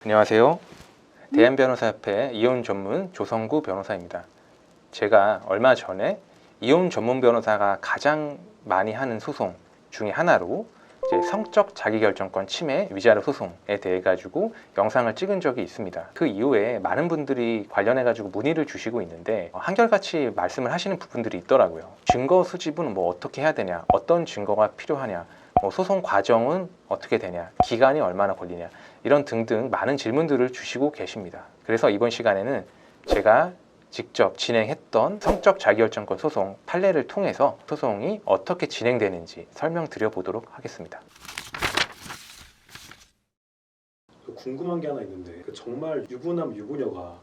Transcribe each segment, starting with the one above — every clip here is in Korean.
안녕하세요. 대한변호사협회 이혼 전문 조성구 변호사입니다. 제가 얼마 전에 이혼 전문 변호사가 가장 많이 하는 소송 중에 하나로 성적 자기결정권 침해 위자료 소송에 대해 가지고 영상을 찍은 적이 있습니다. 그 이후에 많은 분들이 관련해 가지고 문의를 주시고 있는데 한결같이 말씀을 하시는 부분들이 있더라고요. 증거 수집은 어떻게 해야 되냐, 어떤 증거가 필요하냐, 소송 과정은 어떻게 되냐, 기간이 얼마나 걸리냐, 이런 등등 많은 질문들을 주시고 계십니다. 그래서 이번 시간에는 제가 직접 진행했던 성적 자기결정권 소송 판례를 통해서 소송이 어떻게 진행되는지 설명드려 보도록 하겠습니다. 궁금한 게 하나 있는데 정말 유부남 유부녀가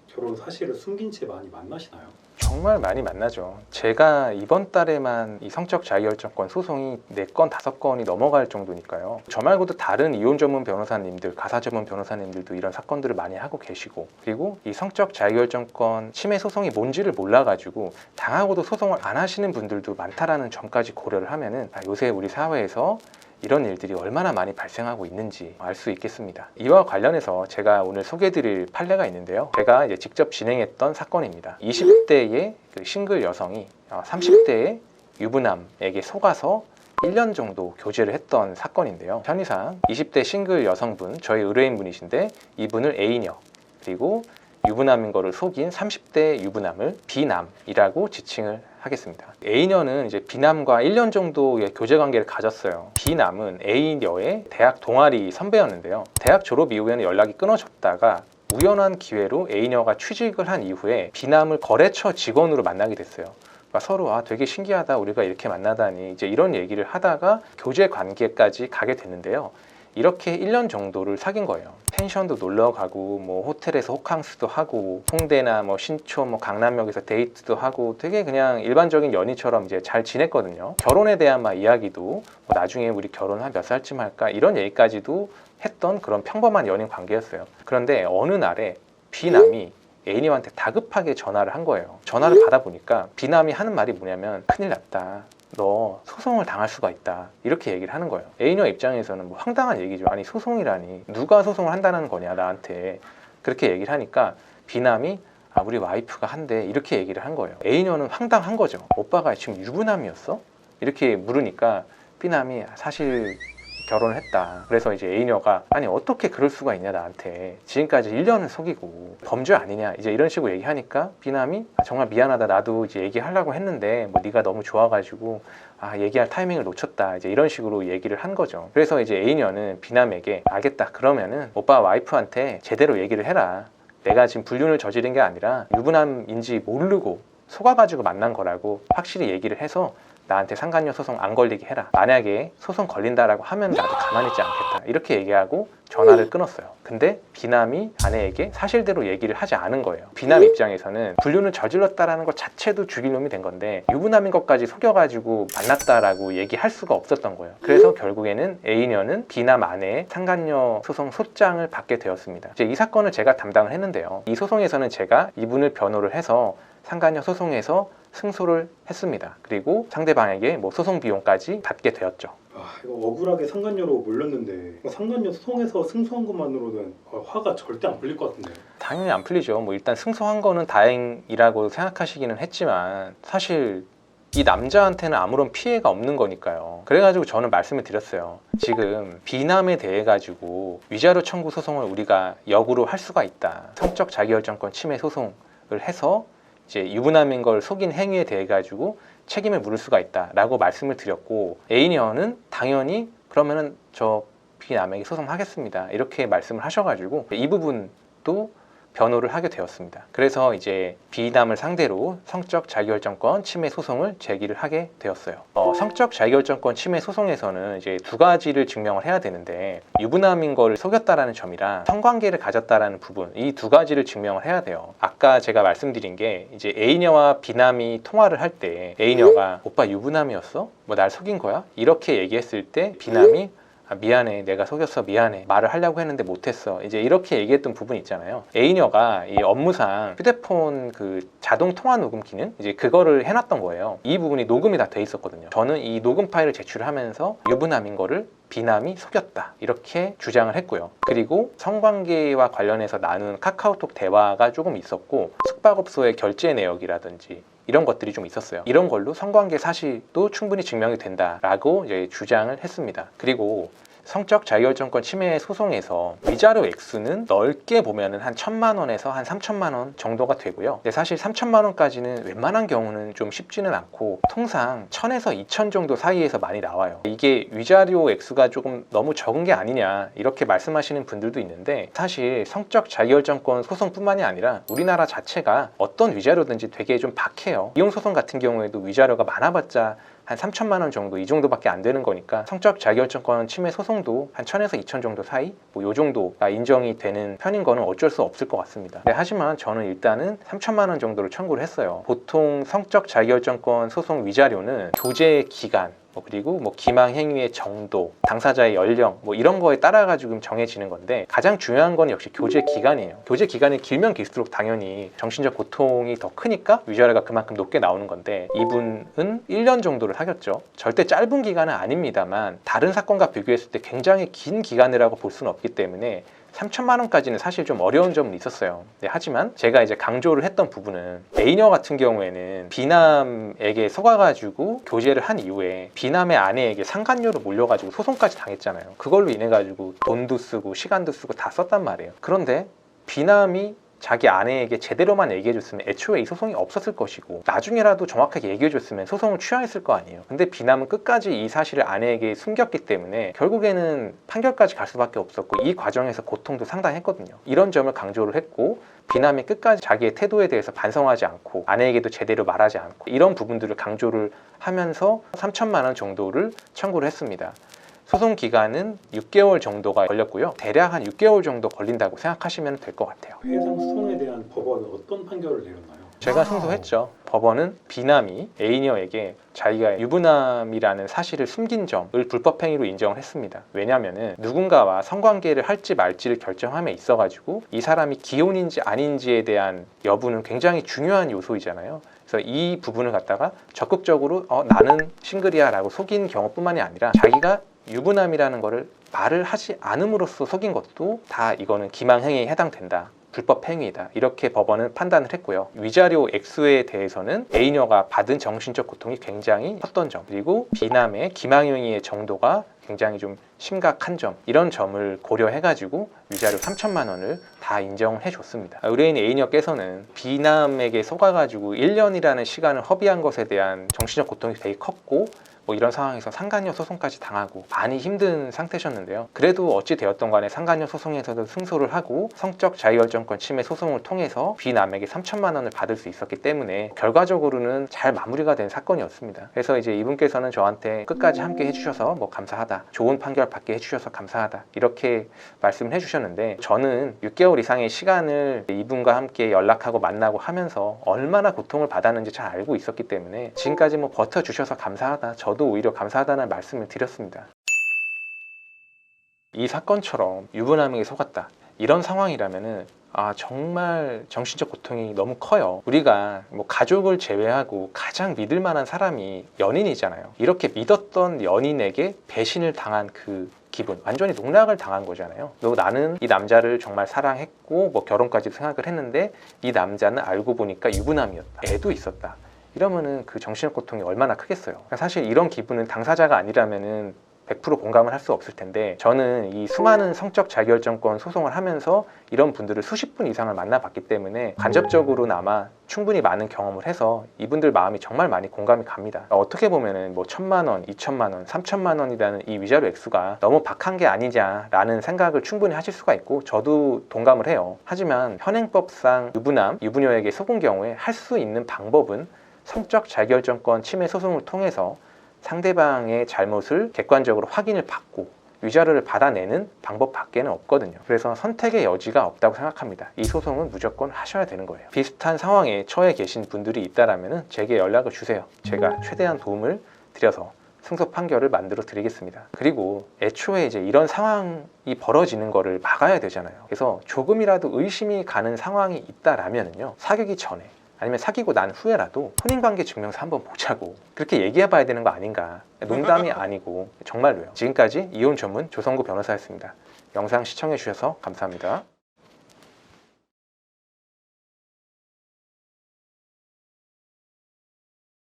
결혼 사실을 숨긴 채 많이 만나시나요? 정말 많이 만나죠. 제가 이번 달에만 이 성적 자기결정권 소송이 4건, 5건이 넘어갈 정도니까요. 저 말고도 다른 이혼 전문 변호사님들, 가사 전문 변호사님들도 이런 사건들을 많이 하고 계시고, 그리고 이 성적 자기결정권 침해 소송이 뭔지를 몰라가지고 당하고도 소송을 안 하시는 분들도 많다라는 점까지 고려를 하면은 요새 우리 사회에서 이런 일들이 얼마나 많이 발생하고 있는지 알 수 있겠습니다. 이와 관련해서 제가 오늘 소개해드릴 판례가 있는데요. 제가 직접 진행했던 사건입니다. 20대의 싱글 여성이 30대의 유부남에게 속아서 1년 정도 교제를 했던 사건인데요. 편의상 20대 싱글 여성분, 저희 의뢰인분이신데 이분을 A녀, 그리고 유부남인 거를 속인 30대 유부남을 B남이라고 지칭을 하겠습니다. A녀는 B남과 1년 정도의 교제 관계를 가졌어요. B남은 A녀의 대학 동아리 선배였는데요. 대학 졸업 이후에는 연락이 끊어졌다가 우연한 기회로 A녀가 취직을 한 이후에 B남을 거래처 직원으로 만나게 됐어요. 그러니까 서로 되게 신기하다, 우리가 이렇게 만나다니, 이런 얘기를 하다가 교제 관계까지 가게 됐는데요. 이렇게 1년 정도를 사귄 거예요. 펜션도 놀러 가고, 호텔에서 호캉스도 하고, 홍대나 신촌, 강남역에서 데이트도 하고, 되게 그냥 일반적인 연인처럼 잘 지냈거든요. 결혼에 대한 이야기도 나중에 우리 결혼한 몇 살쯤 할까, 이런 얘기까지도 했던 그런 평범한 연인 관계였어요. 그런데 어느 날에 B남이 A님한테 다급하게 전화를 한 거예요. 전화를 받아보니까 B남이 하는 말이 뭐냐면, 큰일 났다, 너 소송을 당할 수가 있다, 이렇게 얘기를 하는 거예요. A녀 입장에서는 황당한 얘기죠. 아니, 소송이라니, 누가 소송을 한다는 거냐 나한테. 그렇게 얘기를 하니까 B남이 우리 와이프가 한대, 이렇게 얘기를 한 거예요. A녀는 황당한 거죠. 오빠가 지금 유부남이었어? 이렇게 물으니까 B남이 사실 결혼을 했다. 그래서 A녀가 아니, 어떻게 그럴 수가 있냐, 나한테 지금까지 1년을 속이고, 범죄 아니냐, 이런 식으로 얘기하니까 B남이 정말 미안하다, 나도 얘기하려고 했는데 네가 너무 좋아가지고 얘기할 타이밍을 놓쳤다, 이런 식으로 얘기를 한 거죠. 그래서 A녀는 B남에게 알겠다, 그러면은 오빠 와이프한테 제대로 얘기를 해라. 내가 지금 불륜을 저지른 게 아니라 유부남인지 모르고 속아가지고 만난 거라고 확실히 얘기를 해서 나한테 상간녀 소송 안 걸리게 해라. 만약에 소송 걸린다라고 하면 나도 가만히 있지 않겠다, 이렇게 얘기하고 전화를 끊었어요. 근데 B남이 아내에게 사실대로 얘기를 하지 않은 거예요. B남 입장에서는 불륜을 저질렀다라는 것 자체도 죽일 놈이 된 건데 유부남인 것까지 속여가지고 만났다라고 얘기할 수가 없었던 거예요. 그래서 결국에는 A녀는 B남 아내의 상간녀 소송 소장을 받게 되었습니다. 이 사건을 제가 담당을 했는데요. 이 소송에서는 제가 이분을 변호를 해서 상간녀 소송에서 승소를 했습니다. 그리고 상대방에게 소송 비용까지 받게 되었죠. 이거 억울하게 상간녀로 몰렸는데 상간녀 소송에서 승소한 것만으로는 화가 절대 안 풀릴 것 같은데. 당연히 안 풀리죠. 일단 승소한 거는 다행이라고 생각하시기는 했지만 사실 이 남자한테는 아무런 피해가 없는 거니까요. 그래가지고 저는 말씀을 드렸어요. 지금 B남에 대해 가지고 위자료 청구 소송을 우리가 역으로 할 수가 있다. 성적 자기결정권 침해 소송을 해서 유부남인 걸 속인 행위에 대해 가지고 책임을 물을 수가 있다라고 말씀을 드렸고, A녀는 당연히 그러면은 저 B남에게 소송하겠습니다, 이렇게 말씀을 하셔가지고 이 부분도 변호를 하게 되었습니다. 그래서 B남을 상대로 성적 자기결정권 침해 소송을 제기를 하게 되었어요. 성적 자기결정권 침해 소송에서는 2가지를 증명을 해야 되는데, 유부남인 걸 속였다라는 점이랑 성관계를 가졌다라는 부분, 이 2가지를 증명을 해야 돼요. 아까 제가 말씀드린 게 A녀와 B남이 통화를 할 때 A녀가 오빠 유부남이었어? 날 속인 거야? 이렇게 얘기했을 때 B남이 아, 미안해, 내가 속였어, 미안해, 말을 하려고 했는데 못했어, 이제 이렇게 얘기했던 부분이 있잖아요. A녀가 이 업무상 휴대폰 그 자동 통화 녹음 기능, 이제 그거를 해놨던 거예요. 이 부분이 녹음이 다 돼 있었거든요. 저는 이 녹음 파일을 제출하면서 유부남인 거를 B남이 속였다, 이렇게 주장을 했고요. 그리고 성관계와 관련해서 나눈 카카오톡 대화가 조금 있었고, 숙박업소의 결제 내역이라든지 이런 것들이 좀 있었어요. 이런 걸로 성관계 사실도 충분히 증명이 된다라고 이제 주장을 했습니다. 그리고 성적 자기결정권 침해 소송에서 위자료 액수는 넓게 보면은 한 1,000만 원에서 한 3,000만 원 정도가 되고요. 근데 사실 3,000만 원까지는 웬만한 경우는 좀 쉽지는 않고, 통상 1,000에서 2,000 정도 사이에서 많이 나와요. 이게 위자료 액수가 조금 너무 적은 게 아니냐, 이렇게 말씀하시는 분들도 있는데, 사실 성적 자기결정권 소송뿐만이 아니라 우리나라 자체가 어떤 위자료든지 되게 좀 박해요. 이혼소송 같은 경우에도 위자료가 많아봤자 한 3,000만 원 정도, 이 정도밖에 안 되는 거니까 성적 자기결정권 침해 소송도 한 1,000에서 2,000 정도 사이, 뭐 요 정도가 인정이 되는 편인 거는 어쩔 수 없을 것 같습니다. 네, 하지만 저는 일단은 3,000만 원 정도를 청구를 했어요. 보통 성적 자기결정권 소송 위자료는 교제 기간, 그리고 뭐 기망 행위의 정도, 당사자의 연령, 뭐 이런 거에 따라 가지고 정해지는 건데, 가장 중요한 건 역시 교제 기간이에요. 교제 기간이 길면 길수록 당연히 정신적 고통이 더 크니까 위자료가 그만큼 높게 나오는 건데, 이분은 1년 정도를 사귀었죠. 절대 짧은 기간은 아닙니다만 다른 사건과 비교했을 때 굉장히 긴 기간이라고 볼 수는 없기 때문에 3,000만 원까지는 사실 좀 어려운 점은 있었어요. 네, 하지만 제가 이제 강조를 했던 부분은, A녀 같은 경우에는 B남에게 속아가지고 교제를 한 이후에 B남의 아내에게 상간녀로 몰려가지고 소송까지 당했잖아요. 그걸로 인해 가지고 돈도 쓰고 시간도 쓰고 다 썼단 말이에요. 그런데 B남이 자기 아내에게 제대로만 얘기해줬으면 애초에 이 소송이 없었을 것이고, 나중에라도 정확하게 얘기해줬으면 소송을 취하했을 거 아니에요. 근데 B남은 끝까지 이 사실을 아내에게 숨겼기 때문에 결국에는 판결까지 갈 수밖에 없었고, 이 과정에서 고통도 상당했거든요. 이런 점을 강조를 했고, B남이 끝까지 자기의 태도에 대해서 반성하지 않고 아내에게도 제대로 말하지 않고, 이런 부분들을 강조를 하면서 3,000만 원 정도를 청구를 했습니다. 소송 기간은 6개월 정도가 걸렸고요. 대략 한 6개월 정도 걸린다고 생각하시면 될 것 같아요. 해당 소송에 대한 법원은 어떤 판결을 내렸나요? 제가 승소했죠. 법원은 B남이 A녀에게 자기가 유부남이라는 사실을 숨긴 점을 불법행위로 인정을 했습니다. 왜냐하면 누군가와 성관계를 할지 말지를 결정함에 있어가지고 이 사람이 기혼인지 아닌지에 대한 여부는 굉장히 중요한 요소이잖아요. 그래서 이 부분을 갖다가 적극적으로 나는 싱글이야 라고 속인 경우뿐만이 아니라, 자기가 유부남이라는 거를 말을 하지 않음으로써 속인 것도 다 이거는 기망행위에 해당된다, 불법 행위이다, 이렇게 법원은 판단을 했고요. 위자료 액수에 대해서는 A녀가 받은 정신적 고통이 굉장히 컸던 점, 그리고 B남의 기망행위의 정도가 굉장히 좀 심각한 점, 이런 점을 고려해가지고 위자료 3,000만 원을 다 인정을 해줬습니다. 의뢰인 A녀께서는 B남에게 속아가지고 1년이라는 시간을 허비한 것에 대한 정신적 고통이 되게 컸고, 뭐 이런 상황에서 상간녀 소송까지 당하고 많이 힘든 상태셨는데요. 그래도 어찌 되었던 간에 상간녀 소송에서도 승소를 하고 성적 자기결정권 침해 소송을 통해서 B남에게 3,000만 원을 받을 수 있었기 때문에 결과적으로는 잘 마무리가 된 사건이었습니다. 그래서 이제 이분께서는 저한테 끝까지 함께 해주셔서 뭐 감사하다, 좋은 판결 받게 해주셔서 감사하다, 이렇게 말씀을 해주셨는데, 저는 6개월 이상의 시간을 이분과 함께 연락하고 만나고 하면서 얼마나 고통을 받았는지 잘 알고 있었기 때문에 지금까지 뭐 버텨주셔서 감사하다, 저도 오히려 감사하다는 말씀을 드렸습니다. 이 사건처럼 유부남에게 속았다, 이런 상황이라면은 정말 정신적 고통이 너무 커요. 우리가 뭐 가족을 제외하고 가장 믿을 만한 사람이 연인이잖아요. 이렇게 믿었던 연인에게 배신을 당한 그 기분, 완전히 농락을 당한 거잖아요. 나는 이 남자를 정말 사랑했고 뭐 결혼까지 생각을 했는데, 이 남자는 알고 보니까 유부남이었다, 애도 있었다, 이러면은 그 정신적 고통이 얼마나 크겠어요. 사실 이런 기분은 당사자가 아니라면은 100% 공감을 할 수 없을 텐데, 저는 이 수많은 성적 자기결정권 소송을 하면서 이런 분들을 수십 분 이상을 만나봤기 때문에 간접적으로나마 충분히 많은 경험을 해서 이분들 마음이 정말 많이 공감이 갑니다. 어떻게 보면은 뭐 1,000만 원, 2,000만 원, 3,000만 원이라는 이 위자료 액수가 너무 박한 게 아니냐라는 생각을 충분히 하실 수가 있고, 저도 동감을 해요. 하지만 현행법상 유부남, 유부녀에게 속은 경우에 할 수 있는 방법은 성적 자기결정권 침해 소송을 통해서 상대방의 잘못을 객관적으로 확인을 받고 위자료를 받아내는 방법밖에는 없거든요. 그래서 선택의 여지가 없다고 생각합니다. 이 소송은 무조건 하셔야 되는 거예요. 비슷한 상황에 처해 계신 분들이 있다면 제게 연락을 주세요. 제가 최대한 도움을 드려서 승소 판결을 만들어 드리겠습니다. 그리고 애초에 이제 이런 상황이 벌어지는 거를 막아야 되잖아요. 그래서 조금이라도 의심이 가는 상황이 있다라면요, 사귀기 전에 아니면 사귀고 난 후에라도 혼인관계 증명서 한번 보자고 그렇게 얘기해 봐야 되는 거 아닌가. 농담이 아니고 정말로요. 지금까지 이혼 전문 조성구 변호사였습니다. 영상 시청해 주셔서 감사합니다.